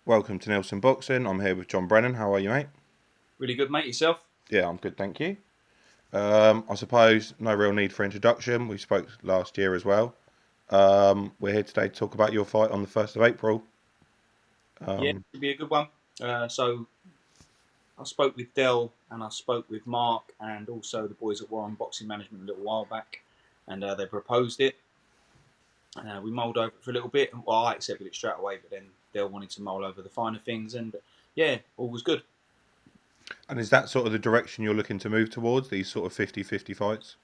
Welcome to Neilson Boxing. I'm here with John Brennan. How are you, mate? Really good, mate. Yourself? Yeah, I'm good, thank you. I suppose no real need for introduction. We spoke last year as well. We're here today to talk about your fight on the 1st of April. Yeah, it'd be a good one. So I spoke with Dell and I spoke with Mark and also the boys at Warren Boxing Management a little while back, and they proposed it. We mulled over it for a little bit, and well, I accepted it straight away. But then Dell wanted to mull over the finer things, and yeah, all was good. And is that sort of the direction you're looking to move towards, these sort of 50-50 fights?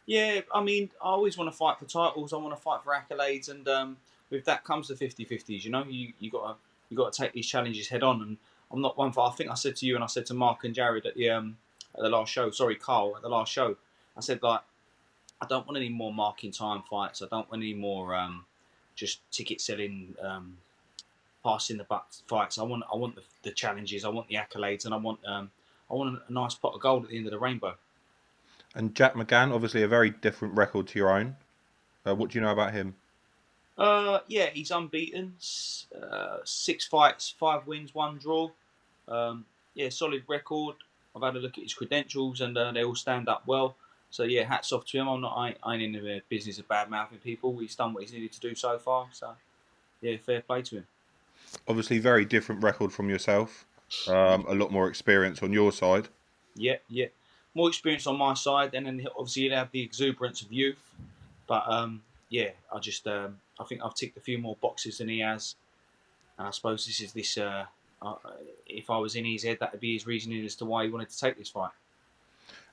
Yeah, I mean, I always want to fight for titles. I want to fight for accolades, and with that comes the 50-50s. You know, you got to take these challenges head on. And I'm not one for. I think I said to you and I said to Mark and Jared at the last show. Sorry, Carl, at the last show. I said, like, I don't want any more marking time fights. I don't want any more just ticket selling, passing the buck fights. I want the challenges. I want the accolades, and I want a nice pot of gold at the end of the rainbow. And Jack McGann, obviously a very different record to your own. What do you know about him? Yeah, he's unbeaten. 6 fights, 5 wins, 1 draw. Yeah, solid record. I've had a look at his credentials, and they all stand up well. So yeah, hats off to him. I ain't in the business of bad mouthing people. He's done what he's needed to do so far. So yeah, fair play to him. Obviously, very different record from yourself. A lot more experience on your side. Yeah, yeah. More experience on my side, and then obviously he'll have the exuberance of youth. But yeah, I think I've ticked a few more boxes than he has, and I suppose this is this. If I was in his head, that would be his reasoning as to why he wanted to take this fight.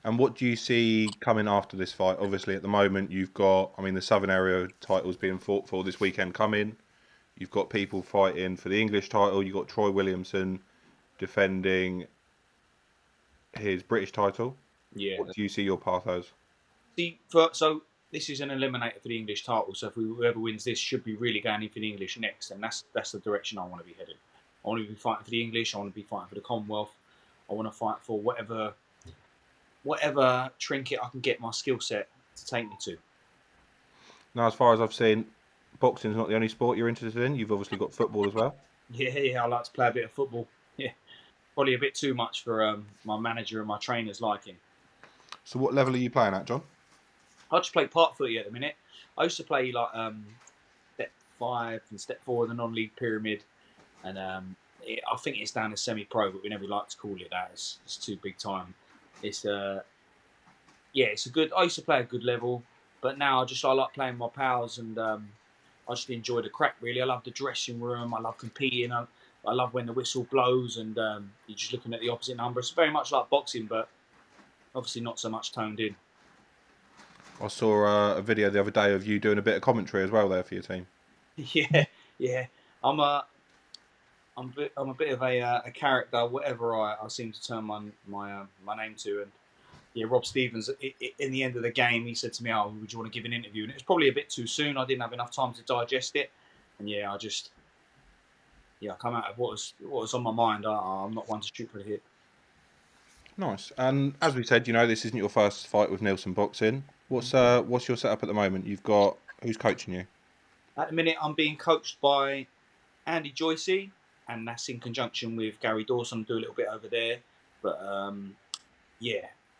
And what do you see coming after this fight? Obviously, at the moment, you've got, the Southern Area titles being fought for this weekend coming. You've got people fighting for the English title. You've got Troy Williamson defending his British title. Yeah. What do you see your path as? So this is an eliminator for the English title. So if whoever wins this should be really going in for the English next, and that's the direction I want to be headed. I want to be fighting for the English. I want to be fighting for the Commonwealth. I want to fight for whatever trinket I can get my skill set to take me to. Now, as far as I've seen, boxing's not the only sport you're interested in. You've obviously got football as well. Yeah, I like to play a bit of football. Yeah, probably a bit too much for my manager and my trainer's liking. So what level are you playing at, John? I just play park footy at the minute. I used to play like step 5 and step 4 of the non-league pyramid, and I think it's down to semi-pro, but we never like to call it that. It's too big time. It's it's a good. I used to play a good level, but now I like playing with my pals, and I just enjoy the crack. Really, I love the dressing room. I love competing. I love when the whistle blows, and you're just looking at the opposite number. It's very much like boxing, but obviously not so much toned in. I saw a video the other day of you doing a bit of commentary as well there for your team. Yeah. I'm a bit of a character, whatever I seem to turn my name to. And yeah, Rob Stevens, in the end of the game, he said to me, "Oh, would you want to give an interview?" And it was probably a bit too soon. I didn't have enough time to digest it, and I come out of what was on my mind. I'm not one to shoot for the hip. Nice. And as we said, this isn't your first fight with Neilson Boxing. What's your setup at the moment? You've got who's coaching you? At the minute, I'm being coached by Andy Joycey, and that's in conjunction with Gary Dawson. I do a little bit over there, but I'm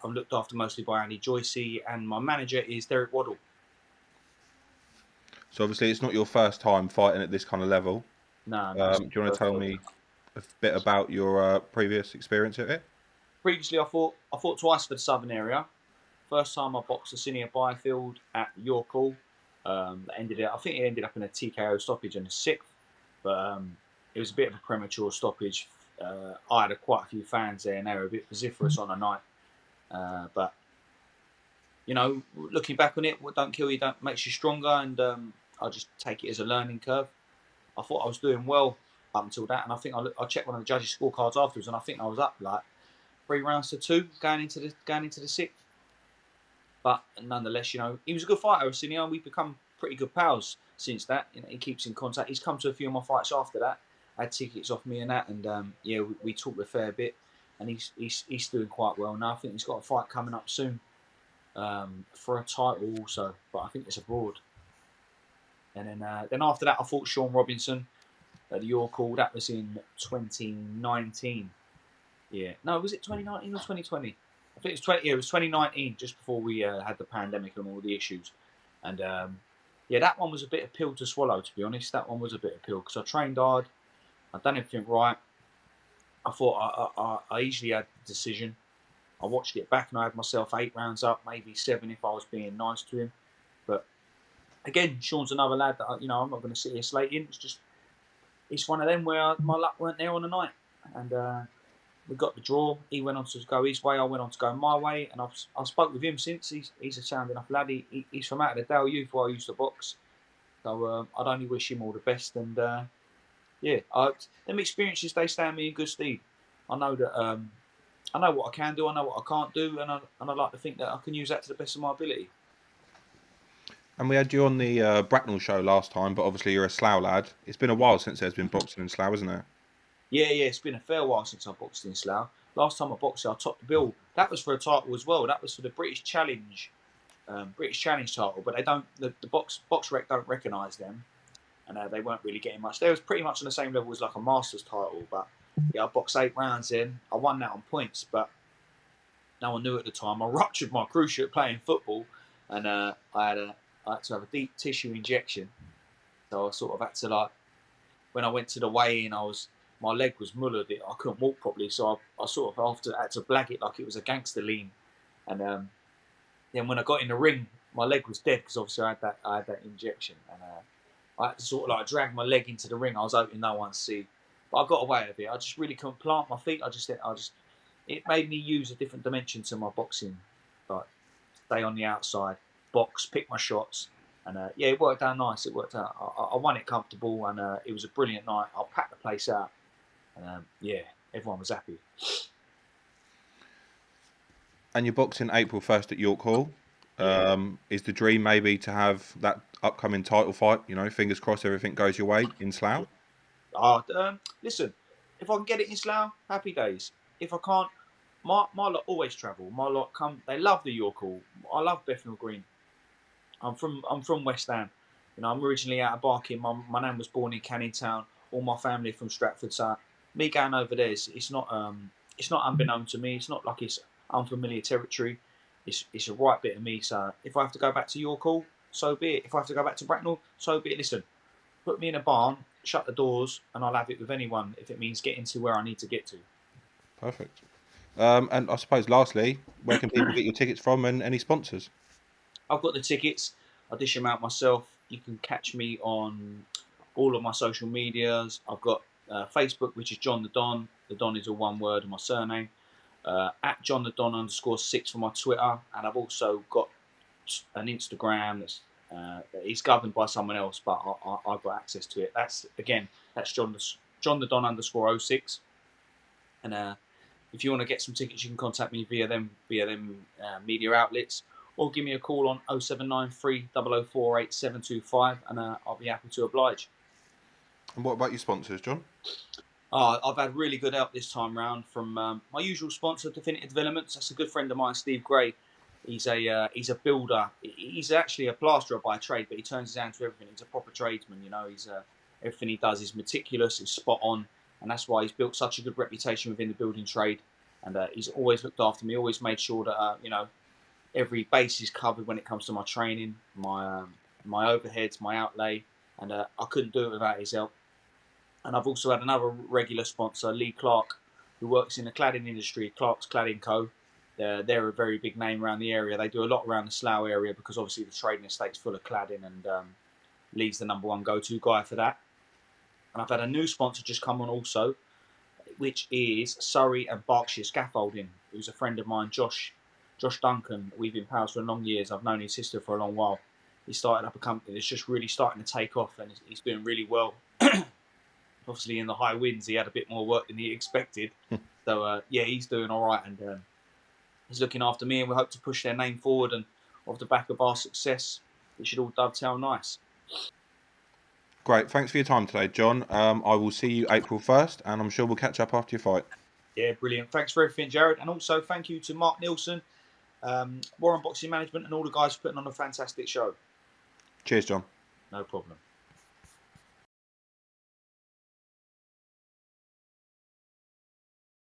looked after mostly by Andy Joycey, and my manager is Derek Waddle. So obviously, it's not your first time fighting at this kind of level. No. Do you want to tell me a bit about your previous experience at it? Previously, I fought twice for the Southern Area. First time I boxed Asinia Byfield at York Hall. I think it ended up in a TKO stoppage in the 6th, but it was a bit of a premature stoppage. I had quite a few fans there, and they were a bit vociferous on a night. But looking back on it, what don't kill you makes you stronger, and I just take it as a learning curve. I thought I was doing well up until that, and I think I checked one of the judges' scorecards afterwards, and I think I was up like 3 rounds to 2 going into the 6th. But nonetheless, he was a good fighter, Asinia, and we've become pretty good pals since that. He keeps in contact. He's come to a few of my fights after that. Had tickets off me and that, and we talked a fair bit, and he's doing quite well now. I think he's got a fight coming up soon for a title also, but I think it's abroad. And then after that, I fought Sean Robinson. at the York Hall. That was in 2019. Yeah. No, was it 2019 or 2020? I think it was 20. Yeah, it was 2019, just before we had the pandemic and all the issues. And yeah, that one was a bit of pill to swallow, to be honest. That one was a bit of pill because I trained hard. I done everything right. I thought I easily had the decision. I watched it back and I had myself 8 rounds up, maybe 7 if I was being nice to him. But again, Sean's another lad that I'm not going to sit here slating. It's one of them where my luck weren't there on the night, and we got the draw. He went on to go his way. I went on to go my way, and I spoke with him since. He's a sound enough lad. He's from out of the Dale Youth where I used to box, so I'd only wish him all the best. And them experiences, they stand me in good stead. I know that I know what I can do. I know what I can't do, and I like to think that I can use that to the best of my ability. And we had you on the Bracknell show last time, but obviously you're a Slough lad. It's been a while since there's been boxing in Slough, isn't there? Yeah, it's been a fair while since I boxed in Slough. Last time I boxed, I topped the bill. That was for a title as well. That was for the British Challenge title. But they don't. The BoxRec don't recognise them, and they weren't really getting much. They was pretty much on the same level as like a Masters title. But yeah, I boxed 8 rounds in. I won that on points, but no one knew at the time. I ruptured my cruciate playing football, and I had to have a deep tissue injection. So I sort of had to when I went to the weigh-in, my leg was mullered. I couldn't walk properly, so I sort of had to blag it like it was a gangster lean. And then when I got in the ring, my leg was dead because obviously I had that injection, and I had to sort of drag my leg into the ring. I was hoping no one see, but I got away with it. I just really couldn't plant my feet. It made me use a different dimension to my boxing, like stay on the outside, box, pick my shots. And it worked out nice. It worked out. I won it comfortable, and it was a brilliant night. I packed the place out. And everyone was happy. And you're boxing April 1st at York Hall. Is the dream maybe to have that upcoming title fight? Fingers crossed everything goes your way in Slough? Listen, if I can get it in Slough, happy days. If I can't, my lot always travel. My lot come. They love the York Hall. I love Bethnal Green. I'm from West Ham. I'm originally out of Barking. My nan was born in Canning Town. All my family from Stratford. So me going over there, it's not unbeknown to me. It's not like it's unfamiliar territory. It's a right bit of me. So if I have to go back to York Hall, so be it. If I have to go back to Bracknell, so be it. Listen, put me in a barn, shut the doors, and I'll have it with anyone if it means getting to where I need to get to. Perfect. And I suppose lastly, where can people get your tickets from and any sponsors? I've got the tickets. I dish them out myself. You can catch me on all of my social medias. I've got Facebook, which is John the Don. The Don is all one word in my surname. At John the Don _6 for my Twitter. And I've also got an Instagram that's it's governed by someone else, but I've got access to it. That's John the Don _06. And if you want to get some tickets, you can contact me via them media outlets, or give me a call on 0793 0048 725, and I'll be happy to oblige. And what about your sponsors, John? I've had really good help this time round from my usual sponsor, Definitive Developments. That's a good friend of mine, Steve Gray. He's a builder. He's actually a plasterer by trade, but he turns his hand to everything. He's a proper tradesman. Everything he does is meticulous, is spot on, and that's why he's built such a good reputation within the building trade. And he's always looked after me. Always made sure that every base is covered when it comes to my training, my overheads, my outlay, and I couldn't do it without his help. And I've also had another regular sponsor, Lee Clark, who works in the cladding industry, Clark's Cladding Co. They're a very big name around the area. They do a lot around the Slough area because obviously the trading estate's full of cladding, and Lee's the #1 go-to guy for that. And I've had a new sponsor just come on also, which is Surrey and Berkshire Scaffolding, who's a friend of mine, Josh Duncan. We've been pals for long years. I've known his sister for a long while. He started up a company that's just really starting to take off, and he's doing really well. Obviously, in the high winds, he had a bit more work than he expected. So, he's doing all right, and he's looking after me, and we hope to push their name forward. And off the back of our success, it should all dovetail nice. Great. Thanks for your time today, John. I will see you April 1st, and I'm sure we'll catch up after your fight. Yeah, brilliant. Thanks for everything, Jared. And also, thank you to Mark Neilson, Warren Boxing Management, and all the guys putting on a fantastic show. Cheers, John. No problem.